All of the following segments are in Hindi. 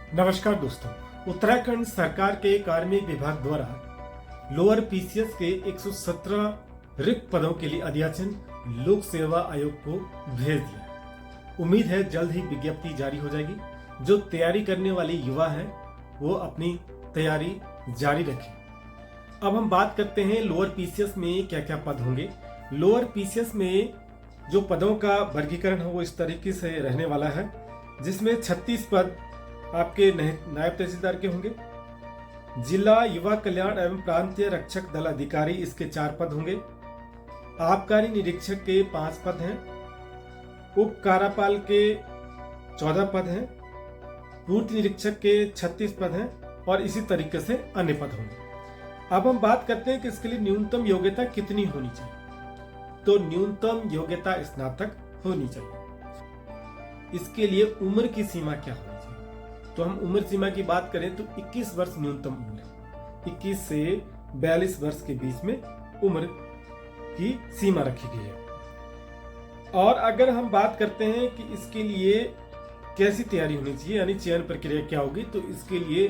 नमस्कार दोस्तों, उत्तराखंड सरकार के कार्मिक विभाग द्वारा लोअर पीसीएस के 117 रिक्त पदों के लिए अध्याचन लोक सेवा आयोग को भेज दिया। उम्मीद है जल्द ही विज्ञप्ति जारी हो जाएगी। जो तैयारी करने वाले युवा हैं वो अपनी तैयारी जारी रखें। अब हम बात करते हैं लोअर पीसीएस में क्या क्या पद होंगे। लोअर पीसीएस में जो पदों का वर्गीकरण है वो इस तरीके से रहने वाला है, जिसमें 36 पद आपके नायब तहसीलदार के होंगे। जिला युवा कल्याण एवं प्रांतीय रक्षक दल अधिकारी इसके 4 पद होंगे। आबकारी निरीक्षक के 5 पद हैं। उप कार्यपाल के 14 पद हैं। पूर्ति निरीक्षक के 36 पद हैं और इसी तरीके से अन्य पद होंगे। अब हम बात करते हैं कि इसके लिए न्यूनतम योग्यता कितनी होनी चाहिए। तो न्यूनतम योग्यता स्नातक होनी चाहिए। इसके लिए उम्र की सीमा क्या होनी चाहिए? तो हम उम्र सीमा की बात करें तो 21 वर्ष न्यूनतम उम्र, 21 से 42 वर्ष के बीच में उम्र की सीमा रखी गई है। और अगर हम बात करते हैं कि इसके लिए कैसी तैयारी होनी चाहिए, यानी चयन प्रक्रिया क्या होगी, तो इसके लिए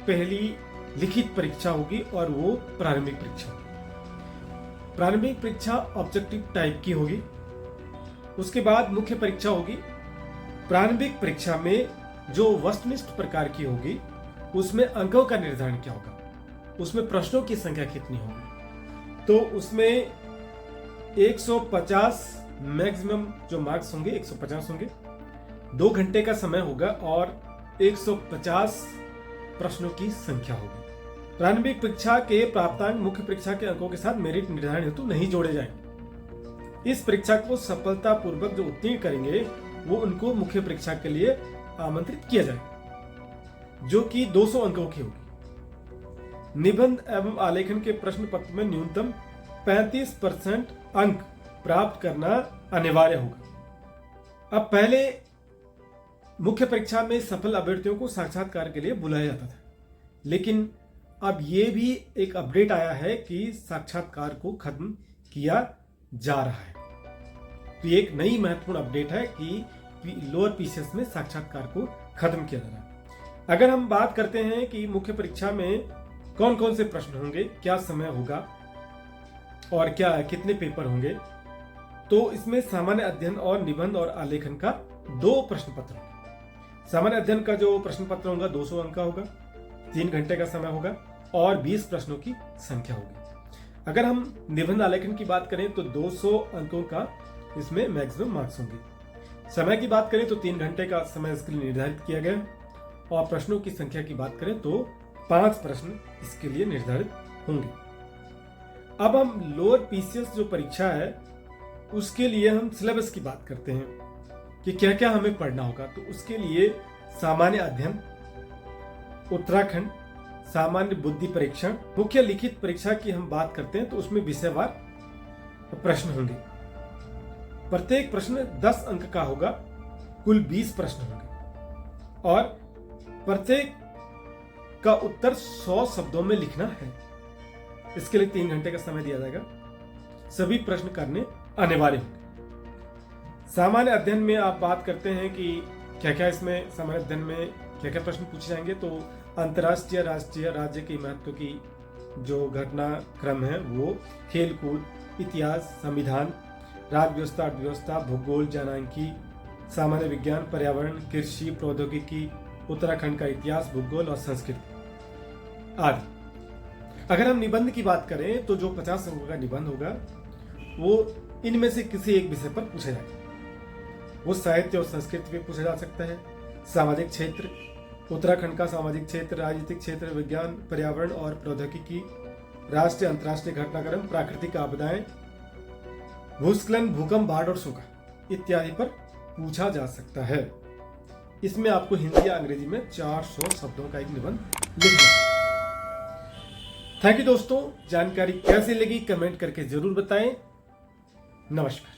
पहली लिखित परीक्षा होगी और वो प्रारंभिक परीक्षा होगी। प्रारंभिक परीक्षा ऑब्जेक्टिव टाइप की होगी। उसके बाद मुख्य परीक्षा होगी। प्रारंभिक परीक्षा में जो वस्तुनिष्ठ प्रकार की होगी उसमें अंकों का निर्धारण क्या होगा, उसमें प्रश्नों की संख्या कितनी होगी। तो उसमें 150 मैक्सिमम जो मार्क्स होंगे 150 होंगे। 2 घंटे का समय होगा और 150 प्रश्नों की संख्या होगी। प्रारंभिक परीक्षा के प्राप्तांक मुख्य परीक्षा के अंकों के साथ मेरिट निर्धारण हेतु नहीं जोड़े जाएंगे। इस परीक्षा को सफलतापूर्वक जो उत्तीर्ण करेंगे वो उनको मुख्य परीक्षा के लिए आमंत्रित किया जाएगा, जो कि 200 अंकों की होगी। निबंध एवं आलेखन के प्रश्न पत्र में न्यूनतम 35% अंक प्राप्त करना अनिवार्य होगा। अब पहले मुख्य परीक्षा में सफल अभ्यर्थियों को साक्षात्कार के लिए बुलाया जाता था, लेकिन अब ये भी एक अपडेट आया है कि साक्षात्कार को खत्म किया जा रहा है। तो एक नई महत्वपूर्ण अपडेट है कि लोअर पीसीएस में साक्षात्कार को खत्म किया जा रहा है। अगर हम बात करते हैं कि मुख्य परीक्षा में कौन कौन से प्रश्न होंगे, क्या समय होगा और क्या कितने पेपर होंगे, तो इसमें सामान्य अध्ययन और निबंध और आलेखन का 2 प्रश्न पत्र होंगे। सामान्य अध्ययन का जो प्रश्न पत्र होगा 200 अंक का होगा, 3 घंटे का समय होगा और 20 प्रश्नों की संख्या होगी। अगर हम निबंध आलेखन की बात करें तो 200 अंकों का इसमें मैक्सिमम मार्क्स होंगे। समय की बात करें तो 3 घंटे का समय इसके लिए निर्धारित किया गया और प्रश्नों की संख्या की बात करें तो 5 प्रश्न इसके लिए निर्धारित होंगे। अब हम लोअर पीसीएस जो परीक्षा है उसके लिए हम सिलेबस की बात करते हैं कि क्या क्या हमें पढ़ना होगा। तो उसके लिए सामान्य अध्ययन, उत्तराखंड सामान्य बुद्धि परीक्षण, मुख्य लिखित परीक्षा की हम बात करते हैं तो उसमें विषयवार प्रश्न होंगे। प्रत्येक प्रश्न 10 अंक का होगा, कुल 20 प्रश्न होंगे और प्रत्येक का उत्तर 100 शब्दों में लिखना है। इसके लिए 3 घंटे का समय दिया जाएगा। सभी प्रश्न करने अनिवार्य होंगे। सामान्य अध्ययन में आप बात करते हैं कि क्या क्या इसमें सामान्य अध्ययन में क्या क्या प्रश्न पूछे जाएंगे। तो अंतर्राष्ट्रीय, राष्ट्रीय, राज्य के महत्व की जो घटनाक्रम है वो, खेलकूद, इतिहास, संविधान, राज्य व्यवस्था, अर्थव्यवस्था, भूगोल, जनसांख्यिकी, सामान्य विज्ञान, पर्यावरण, कृषि, प्रौद्योगिकी, उत्तराखंड का इतिहास, भूगोल और संस्कृति आदि। अगर हम निबंध की बात करें तो जो 50 अंकों का निबंध होगा वो इनमें से किसी एक विषय पर पूछा जाएगा। वो साहित्य और संस्कृति पे पूछा जा सकता है, सामाजिक क्षेत्र, उत्तराखंड का सामाजिक क्षेत्र, राजनीतिक क्षेत्र, विज्ञान, पर्यावरण और प्रौद्योगिकी, राष्ट्रीय अंतर्राष्ट्रीय घटनाक्रम, प्राकृतिक आपदाएं, भूस्खलन, भूकंप, बाढ़ और सूखा इत्यादि पर पूछा जा सकता है। इसमें आपको हिंदी या अंग्रेजी में 400 शब्दों का एक निबंध लिखना है। थैंक यू दोस्तों, जानकारी कैसी लगी कमेंट करके जरूर बताएं। नमस्कार।